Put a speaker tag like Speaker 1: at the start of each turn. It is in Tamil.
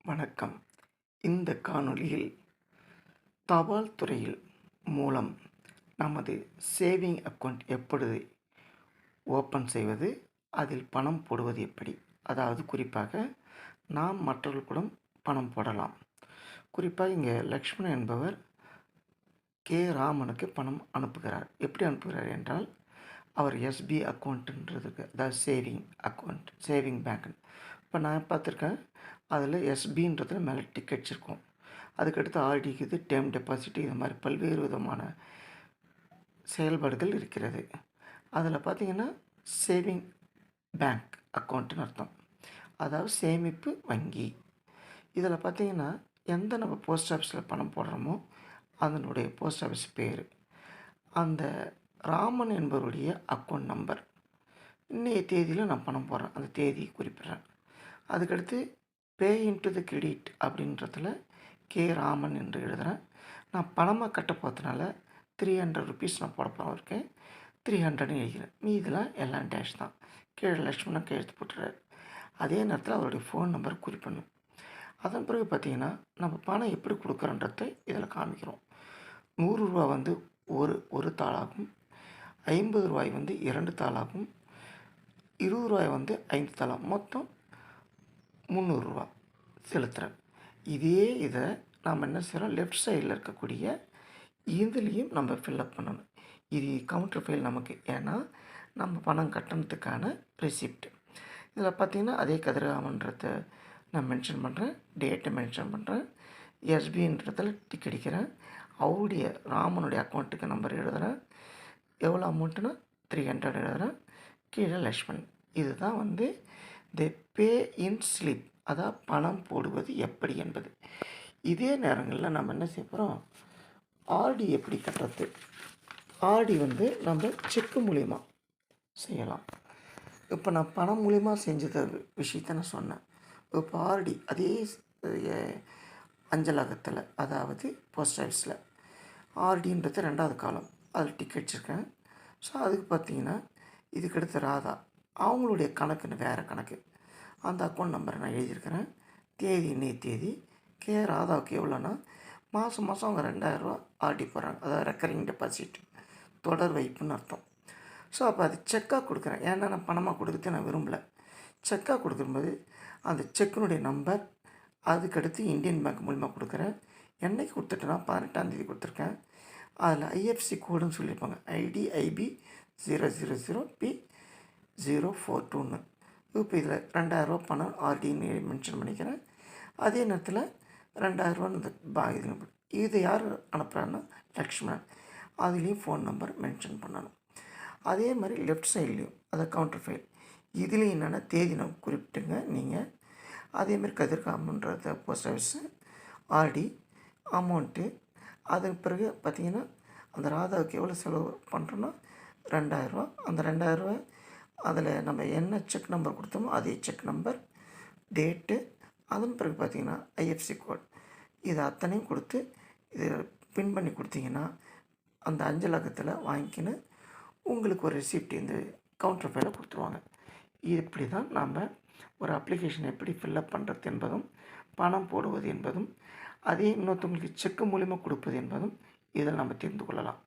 Speaker 1: வணக்கம். இந்த காணொளியில் தபால் துறையில் மூலம் நமது சேவிங் அக்கவுண்ட் எப்படி ஓப்பன் செய்வது, அதில் பணம் போடுவது எப்படி, அதாவது குறிப்பாக நாம் மற்றவர்களுடன் பணம் போடலாம். குறிப்பாக இங்கே லக்ஷ்மணன் என்பவர் கே ராமனுக்கு பணம் அனுப்புகிறார். எப்படி அனுப்புகிறார் என்றால், அவர் எஸ்பி அக்கௌண்ட்டுன்றதுக்கு, அதாவது சேவிங் பேங்க். இப்போ நான் பார்த்துருக்கேன், அதில் எஸ்பின்றதுல மேலே டிக் அடிச்சிருக்கோம். அதுக்கடுத்து ஆர்டிக்குது, டேர்ம் டெபாசிட், இது மாதிரி பல்வேறு விதமான செயல்பாடுகள் இருக்கிறது. அதில் பார்த்திங்கன்னா சேவிங் பேங்க் அக்கௌண்ட்டுன்னு அர்த்தம், அதாவது சேமிப்பு வங்கி. இதில் பார்த்திங்கன்னா எந்த நம்ம போஸ்ட் ஆஃபீஸில் பணம் போடுறோமோ அதனுடைய போஸ்ட் ஆஃபீஸ் பேர், அந்த ராமன் என்பவருடைய அக்கௌண்ட் நம்பர், இன்றைய தேதியில் நான் பணம் போடுறேன், அந்த தேதி குறிப்பிட்றேன். அதுக்கடுத்து பே இன்டு த கிரெடிட் அப்படின்றதுல கே ராமன் என்று எழுதுகிறேன். நான் பணமாக கட்ட போகிறதுனால 300 ருபீஸ் நான் போட இருக்கேன், 300 எழுதிக்கிறேன். மீதிலாம் எல்லாம் டேஷ் தான். கீழே லட்சுமணன் கையெழுத்து போட்டுறாரு. அதே நேரத்தில் அவருடைய ஃபோன் நம்பர் குறிப்பிடணும். அதன் பிறகு பார்த்திங்கன்னா நம்ம பணம் எப்படி கொடுக்குறோன்றதை இதில் காமிக்கிறோம். 100 ரூபா வந்து ஒரு தாளாகும், 50 ரூபாய் வந்து 2 தாளாகும், 20 ரூபாய் வந்து 5 தாளாகும். மொத்தம் 300 ரூபா செலுத்துகிறேன். இதே இதை நாம் என்ன செய்கிறோம், லெஃப்ட் சைடில் இருக்கக்கூடிய இதுலேயும் நம்ம ஃபில்லப் பண்ணணும். இது கவுண்டர் ஃபைல் நமக்கு, ஏன்னா நம்ம பணம் கட்டணத்துக்கான ரெசிப்ட். இதில் பார்த்திங்கன்னா அதே கதிராமன்றதை நான் மென்ஷன் பண்ணுறேன், டேட்டை மென்ஷன் பண்ணுறேன், எஸ்பின்றதில் டிக் அடிக்கிறேன், அவருடைய ராமனுடைய அக்கௌண்ட்டுக்கு நம்பர் எழுதுகிறேன், எவ்வளோ அமௌண்ட்டுனா 300 எழுதுகிறேன், கீழே லக்ஷ்மண். இதுதான் வந்து தி பே இன் ஸ்லிப், அதாவது பணம் போடுவது எப்படி என்பது. இதே நேரங்களில் நம்ம என்ன செய்ய போகிறோம், ஆர்டி எப்படி கட்டுறது. ஆர்டி வந்து நம்ம செக்கு மூலிமா செய்யலாம். இப்போ நான் பணம் மூலிமா செஞ்ச விஷயத்தை நான் சொன்னேன். இப்போ ஆர்டி அதே அஞ்சலகத்தில், அதாவது போஸ்ட் ஆஃபீஸில் ஆர்டின்றது 2வது காலம், அதில் டிக்கெட் வச்சுருக்கேன். ஸோ அதுக்கு பார்த்திங்கன்னா இதுக்கடுத்து ராதா, அவங்களுடைய கணக்குன்னு வேறு கணக்கு, அந்த அக்கௌண்ட் நம்பரை நான் எழுதியிருக்கிறேன். தேதி இன்னைய தேதி, கே ராதாவுக்கு எவ்வளோன்னா மாதம் அவங்க 2000 ரூபா ஆர்டி போடுறாங்க, அதாவது ரெக்கரிங் டெபாசிட், தொடர் வைப்புன்னு அர்த்தம். ஸோ அப்போ அது செக்காக கொடுக்குறேன், ஏன்னா நான் பணமாக கொடுக்குறது நான் விரும்பலை. செக்காக கொடுக்கும்போது அந்த செக்கினுடைய நம்பர், அதுக்கடுத்து இந்தியன் பேங்க் மூலிமா கொடுக்குறேன். என்றைக்கு கொடுத்துட்டேன்னா 18ஆம் தேதி கொடுத்துருக்கேன். அதில் ஐஎஃப்சி கோடுன்னு சொல்லியிருப்பாங்க, IDIB 000P042ன்னு. இப்போ இதில் 2000 ரூபா பணம் ஆர்டின்னு மென்ஷன் பண்ணிக்கிறேன். அதே நேரத்தில் 2000 ரூபான்னு இதை யார் அனுப்புகிறான்னா லக்ஷ்மணன். அதுலேயும் ஃபோன் நம்பர் மென்ஷன் பண்ணணும். அதே மாதிரி லெஃப்ட் சைட்லேயும் அதை கவுண்டர் ஃபைல், இதுலேயும் என்னென்ன தேதி நான் குறிப்பிட்டுங்க நீங்கள். அதேமாதிரி கதிர்காமன்ற போஸ்ட் ஆஃபீஸு ஆர்டி அமௌண்ட்டு. அதுக்கு பிறகு பார்த்திங்கன்னா அந்த ராதாவுக்கு எவ்வளோ செலவு பண்ணுறோன்னா 2000 ரூபா. அந்த 2000 ரூபா அதில் நம்ம என்ன செக் நம்பர் கொடுத்தோமோ அதே செக் நம்பர், டேட்டு, அதன் பிறகு பார்த்திங்கன்னா ஐஎஃப்சி கோட், இது அத்தனையும் கொடுத்து இது பின் பண்ணி கொடுத்தீங்கன்னா அந்த அஞ்சலகத்தில் வாங்கிக்கின்னு உங்களுக்கு ஒரு ரெசிப்ட் இந்த கவுண்டர் ஃபைலை கொடுத்துருவாங்க. இப்படி தான் நாம் ஒரு அப்ளிகேஷன் எப்படி ஃபில்லப் பண்ணுறது என்பதும், பணம் போடுவது என்பதும், அதே இன்னொருத்தவங்களுக்கு செக்கு மூலிமா கொடுப்பது என்பதும் இதில் நம்ம தெரிந்து கொள்ளலாம்.